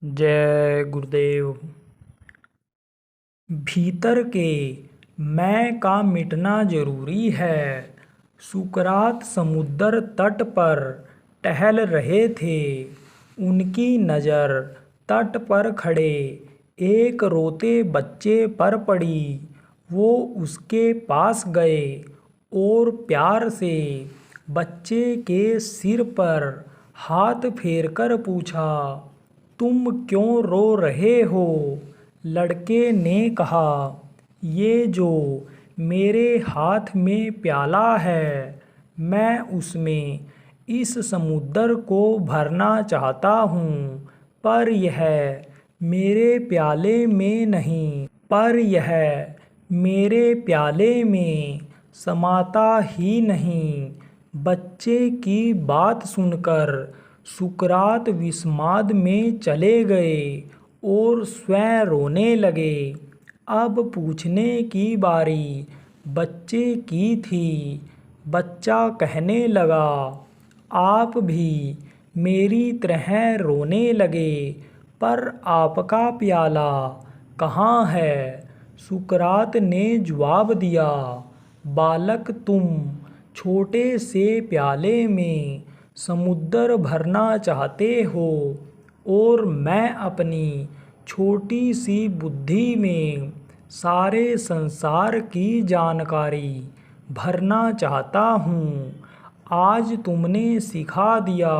जय गुरुदेव। भीतर के मैं का मिटना जरूरी है। सुकरात समुद्र तट पर टहल रहे थे। उनकी नज़र तट पर खड़े एक रोते बच्चे पर पड़ी। वो उसके पास गए और प्यार से बच्चे के सिर पर हाथ फेरकर पूछा, तुम क्यों रो रहे हो? लड़के ने कहा, ये जो मेरे हाथ में प्याला है, मैं उसमें इस समुद्र को भरना चाहता हूँ, पर यह मेरे प्याले में नहीं, पर यह मेरे प्याले में समाता ही नहीं। बच्चे की बात सुनकर सुकरात विस्माद में चले गए और स्वयं रोने लगे। अब पूछने की बारी बच्चे की थी। बच्चा कहने लगा, आप भी मेरी तरह रोने लगे, पर आपका प्याला कहाँ है? सुकरात ने जवाब दिया, बालक, तुम छोटे से प्याले में समुद्र भरना चाहते हो और मैं अपनी छोटी सी बुद्धि में सारे संसार की जानकारी भरना चाहता हूँ। आज तुमने सिखा दिया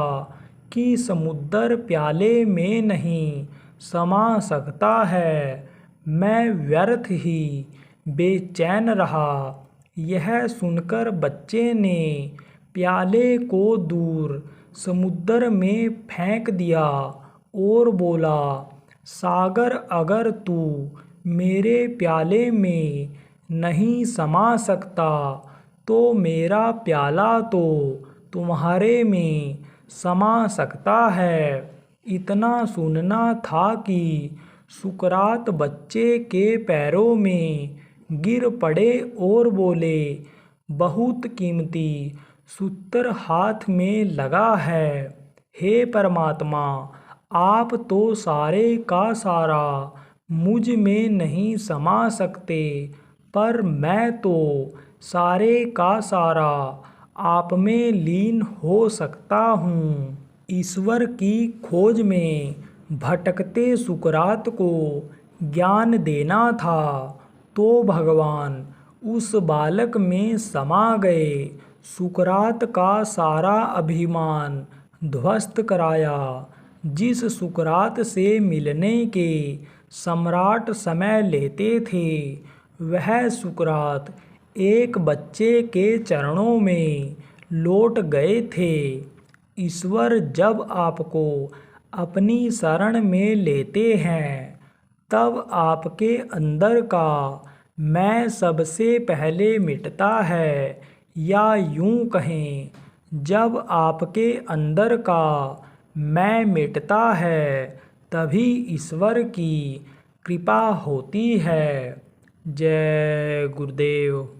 कि समुद्र प्याले में नहीं समा सकता है। मैं व्यर्थ ही बेचैन रहा। यह सुनकर बच्चे ने प्याले को दूर समुद्र में फेंक दिया और बोला, सागर, अगर तू मेरे प्याले में नहीं समा सकता तो मेरा प्याला तो तुम्हारे में समा सकता है। इतना सुनना था कि सुकरात बच्चे के पैरों में गिर पड़े और बोले, बहुत कीमती सूत्र हाथ में लगा है। हे परमात्मा, आप तो सारे का सारा मुझ में नहीं समा सकते, पर मैं तो सारे का सारा आप में लीन हो सकता हूँ। ईश्वर की खोज में भटकते सुकरात को ज्ञान देना था, तो भगवान उस बालक में समा गए। सुकरात का सारा अभिमान ध्वस्त कराया। जिस सुकरात से मिलने के सम्राट समय लेते थे, वह सुकरात एक बच्चे के चरणों में लौट गए थे। ईश्वर जब आपको अपनी शरण में लेते हैं, तब आपके अंदर का मैं सबसे पहले मिटता है, या यूं कहें, जब आपके अंदर का मैं मिटता है, तभी ईश्वर की कृपा होती है। जय गुरुदेव।